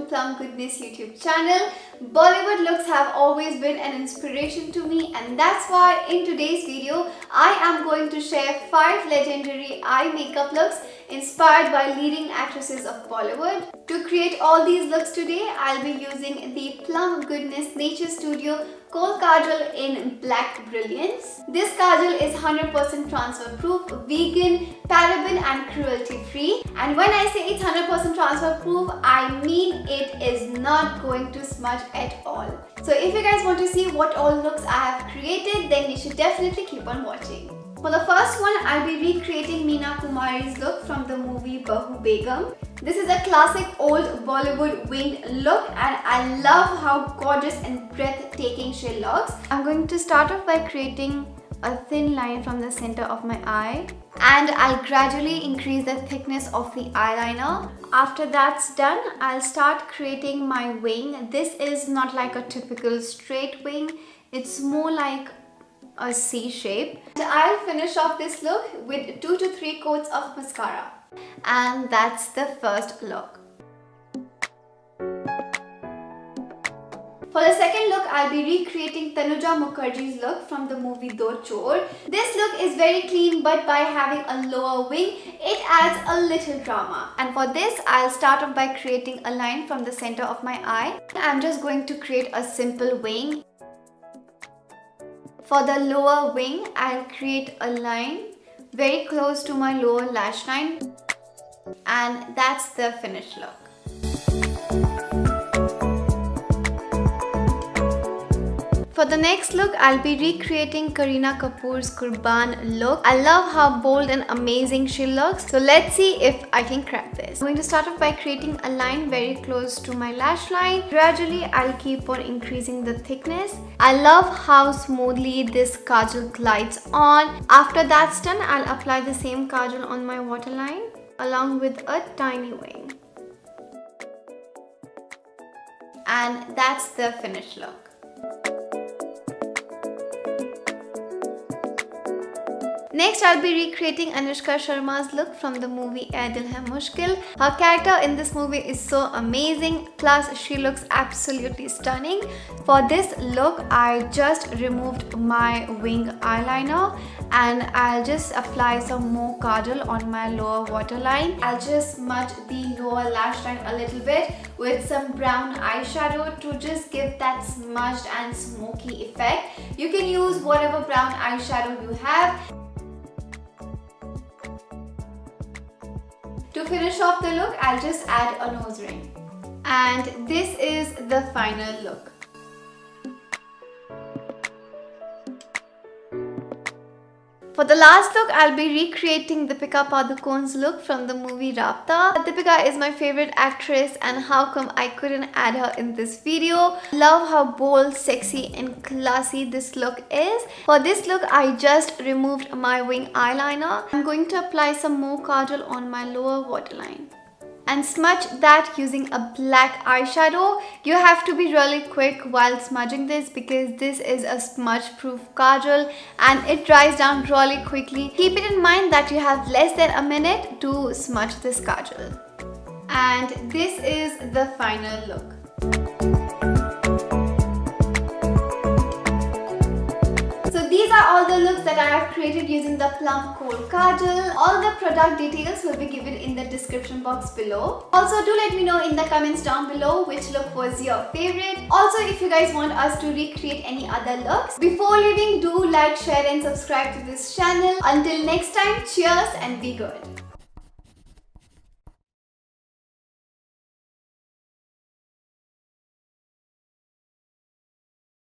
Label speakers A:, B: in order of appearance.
A: Plum Goodness YouTube channel. Bollywood looks have always been an inspiration to me, and that's why in today's video I am going to share 5 legendary eye makeup looks inspired by leading actresses of Bollywood. To create all these looks today, I'll be using the Plum Goodness NaturStudio Kohl Kajal in Black Brilliance. This kajal is 100% transfer proof, vegan, paraben and cruelty free. And when I say it's 100% transfer proof, I mean it is not going to smudge at all. So if you guys want to see what all looks I have created, then you should definitely keep on watching. For the first one, I'll be recreating Meena Kumari's look from the movie Bahu Begum. This is a classic old Bollywood winged look, and I love how gorgeous and breathtaking she looks. I'm going to start off by creating a thin line from the center of my eye, and I'll gradually increase the thickness of the eyeliner. After that's done, I'll start creating my wing. This is not like a typical straight wing, it's more like a C shape. I'll finish off this look with 2 to 3 coats of mascara. And that's the first look. For the second look, I'll be recreating Tanuja Mukherjee's look from the movie Do Chor. This look is very clean, but by having a lower wing, it adds a little drama. And for this, I'll start off by creating a line from the center of my eye. I'm just going to create a simple wing. For the lower wing, I'll create a line very close to my lower lash line, and that's the finished look. For the next look, I'll be recreating Kareena Kapoor's Qurban look. I love how bold and amazing she looks. So let's see if I can crack this. I'm going to start off by creating a line very close to my lash line. Gradually, I'll keep on increasing the thickness. I love how smoothly this kajal glides on. After that's done, I'll apply the same kajal on my waterline along with a tiny wing. And that's the finished look. Next, I'll be recreating Anushka Sharma's look from the movie Ae Dil Hai Mushkil. Her character in this movie is so amazing, plus she looks absolutely stunning. For this look, I just removed my wing eyeliner and I'll just apply some more kajal on my lower waterline. I'll just smudge the lower lash line a little bit with some brown eyeshadow to just give that smudged and smoky effect. You can use whatever brown eyeshadow you have. To finish off the look, I'll just add a nose ring. And this is the final look. For the last look, I'll be recreating Deepika Padukone's look from the movie Rabta. Deepika is my favorite actress, and how come I couldn't add her in this video? Love how bold, sexy and classy this look is. For this look, I just removed my wing eyeliner. I'm going to apply some more kajal on my lower waterline and smudge that using a black eyeshadow. You have to be really quick while smudging this because this is a smudge proof kajal and it dries down really quickly. Keep it in mind that you have less than a minute to smudge this kajal. And this is the final look. These are all the looks that I have created using the Plum Kohl Kajal. All the product details will be given in the description box below. Also, do let me know in the comments down below which look was your favorite. Also, if you guys want us to recreate any other looks. Before leaving, do like, share and subscribe to this channel. Until next time, cheers and be good.